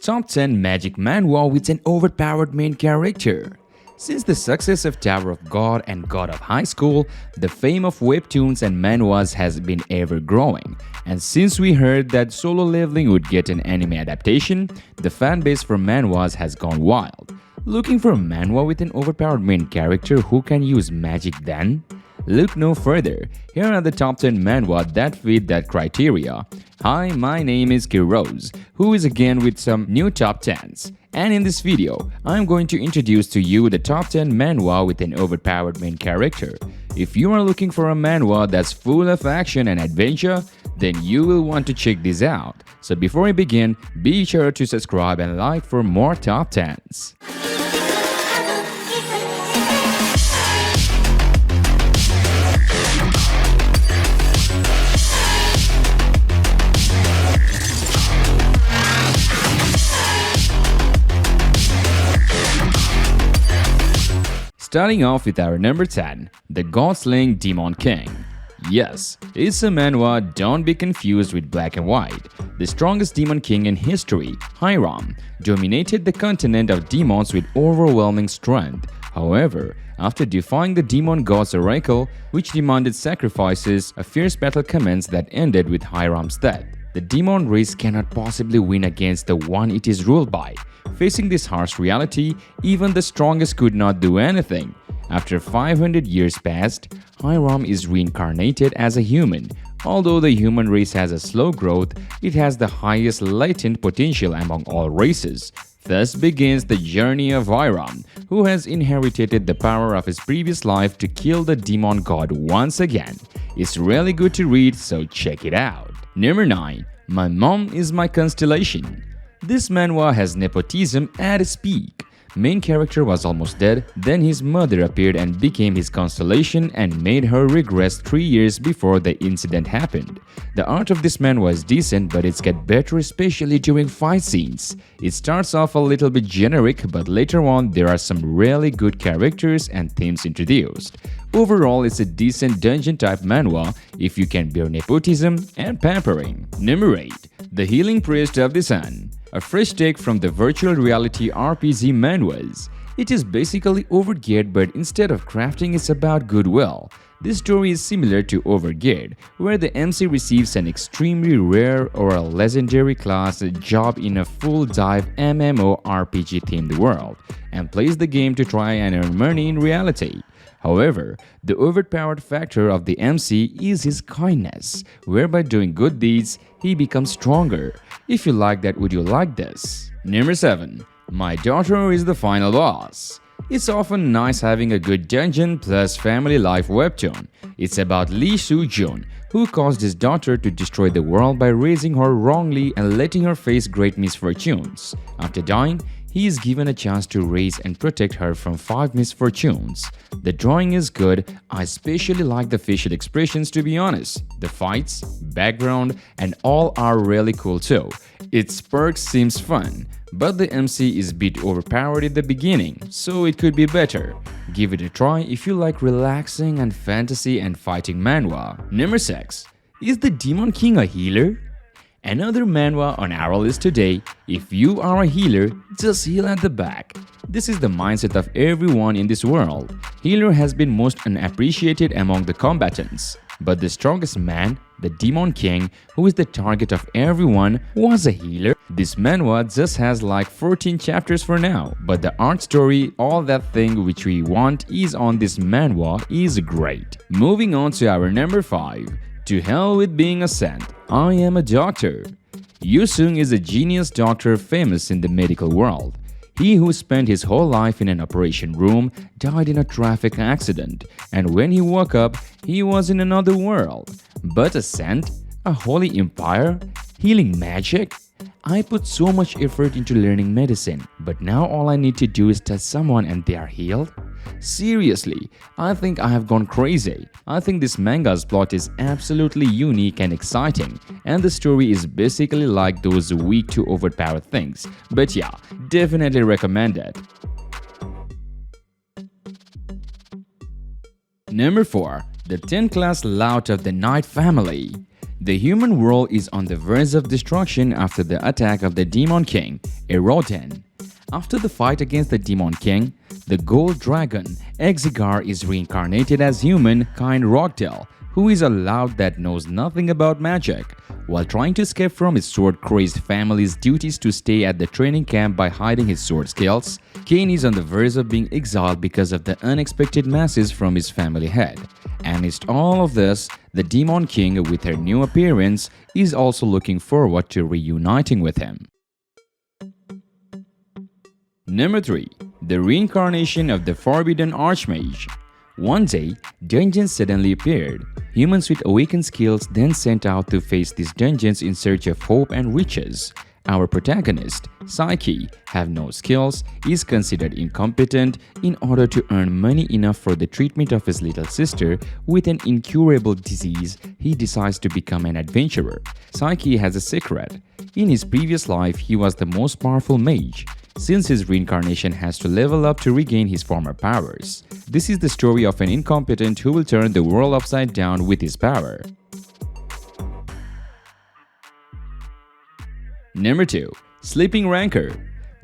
Top 10 Magic Manhwa with an overpowered main character. Since the success of Tower of God and God of High School, the fame of Webtoons and Manhwas has been ever growing. And since we heard that Solo Leveling would get an anime adaptation, the fanbase for Manhwas has gone wild. Looking for a manhwa with an overpowered main character who can use magic then? Look no further. Here are the top 10 manhwa that fit that criteria. Hi, my name is Kiroz, who is again with some new top 10s. And in this video, I'm going to introduce to you the top 10 manhwa with an overpowered main character. If you are looking for a manhwa that's full of action and adventure, then you will want to check this out. So before we begin, be sure to subscribe and like for more top 10s. Starting off with our number 10, the God-Slaying Demon King. Yes, it's a manhwa, don't be confused with black and white. The strongest demon king in history, Hiram, dominated the continent of demons with overwhelming strength. However, after defying the demon god's oracle, which demanded sacrifices, a fierce battle commenced that ended with Hiram's death. The demon race cannot possibly win against the one it is ruled by. Facing this harsh reality, even the strongest could not do anything. After 500 years passed, Hiram is reincarnated as a human. Although the human race has a slow growth, it has the highest latent potential among all races. Thus begins the journey of Hiram, who has inherited the power of his previous life to kill the demon god once again. It's really good to read, so check it out. Number 9. My Mom is My Constellation. This manhwa has nepotism at its peak. Main character was almost dead, then his mother appeared and became his constellation and made her regress 3 years before the incident happened. The art of this manhwa is decent, but it's get better especially during fight scenes. It starts off a little bit generic, but later on there are some really good characters and themes introduced. Overall, it's a decent dungeon type manhwa if you can bear nepotism and pampering. Number 8. The Healing Priest of the Sun. A fresh take from the virtual reality RPG manhwas. It is basically Overgeared, but instead of crafting, it's about goodwill. This story is similar to Overgeared, where the MC receives an extremely rare or a legendary class job in a full dive MMORPG themed world and plays the game to try and earn money in reality. However, the overpowered factor of the MC is his kindness, whereby doing good deeds, he becomes stronger. If you like that, would you like this? Number 7. My Daughter is the Final Boss. It's often nice having a good dungeon plus family life webtoon. It's about Lee Soo-jun, who caused his daughter to destroy the world by raising her wrongly and letting her face great misfortunes. After dying, he is given a chance to raise and protect her from 5 misfortunes. The drawing is good. I especially like the facial expressions, to be honest. The fights, background, and all are really cool too. Its perks seems fun, but the MC is a bit overpowered at the beginning, so it could be better. Give it a try if you like relaxing and fantasy and fighting manhwa. Number 6. Is the Demon King a healer? Another manhwa on our list today. If you are a healer, just heal at the back. This is the mindset of everyone in this world. Healer has been most unappreciated among the combatants. But the strongest man, the Demon King, who is the target of everyone, was a healer. This manhwa just has like 14 chapters for now, but the art story, all that thing which we want is on this manhwa is great. Moving on to our number 5. To hell with being a saint, I am a doctor. Yu-sung is a genius doctor famous in the medical world. He who spent his whole life in an operation room died in a traffic accident, and when he woke up, he was in another world. But a saint? A holy empire? Healing magic? I put so much effort into learning medicine, but now all I need to do is touch someone and they are healed? Seriously, I think I have gone crazy. I think this manga's plot is absolutely unique and exciting, and the story is basically like those weak to overpowered things. But yeah, definitely recommend it. Number 4. The 10th class Lout of the Night Family. The human world is on the verge of destruction after the attack of the Demon King, Eroden. After the fight against the Demon King, the gold dragon, Exigar, is reincarnated as humankind Rocktail, who is a lout that knows nothing about magic. While trying to escape from his sword-crazed family's duties to stay at the training camp by hiding his sword skills, Kane is on the verge of being exiled because of the unexpected masses from his family head. Amidst all of this, the Demon King, with her new appearance, is also looking forward to reuniting with him. Number 3. The reincarnation of the Forbidden Archmage. One day, dungeons suddenly appeared. Humans with awakened skills then sent out to face these dungeons in search of hope and riches. Our protagonist, Psyche, have no skills, is considered incompetent in order to earn money enough for the treatment of his little sister with an incurable disease. He decides to become an adventurer. Psyche has a secret. In his previous life, he was the most powerful mage. Since his reincarnation has to level up to regain his former powers. This is the story of an incompetent who will turn the world upside down with his power. Number 2. Sleeping Rancor.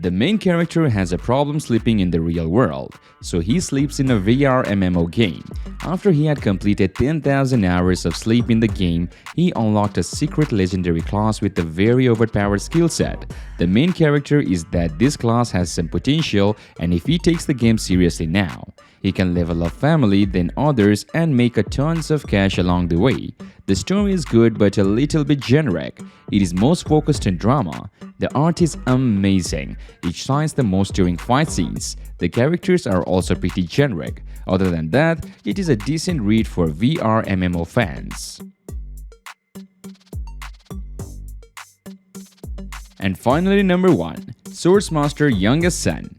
The main character has a problem sleeping in the real world, so he sleeps in a VR MMO game. After he had completed 10,000 hours of sleep in the game, he unlocked a secret legendary class with a very overpowered skill set. The main character is that this class has some potential, and if he takes the game seriously now, he can level up family, then others, and make a tons of cash along the way. The story is good but a little bit generic. It is most focused on drama. The art is amazing. It shines the most during fight scenes. The characters are also pretty generic. Other than that, it is a decent read for VR MMO fans. And finally, number 1. Swordmaster Youngest Son.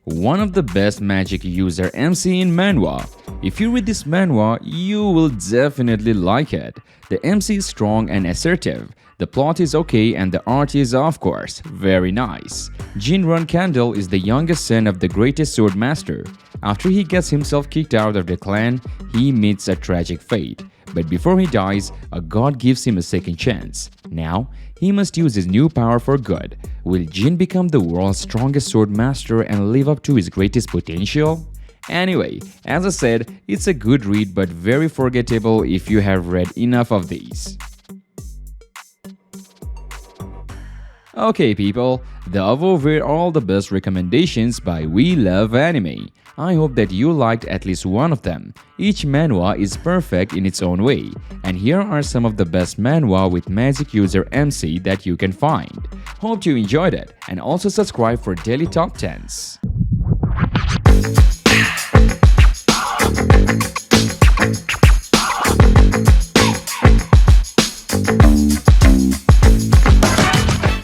One of the best magic user MC in Manhwa. If you read this manhwa, you will definitely like it. The MC is strong and assertive. The plot is okay and the art is, of course, very nice. Jinrun Candle is the youngest son of the greatest sword master. After he gets himself kicked out of the clan, he meets a tragic fate. But before he dies, a god gives him a second chance. Now, he must use his new power for good. Will Jin become the world's strongest sword master and live up to his greatest potential? Anyway, as I said, it's a good read but very forgettable if you have read enough of these. Okay people, the above were all the best recommendations by We Love Anime. I hope that you liked at least one of them. Each manhwa is perfect in its own way, and here are some of the best manhwa with magic user MC that you can find. Hope you enjoyed it, and also subscribe for daily top 10s.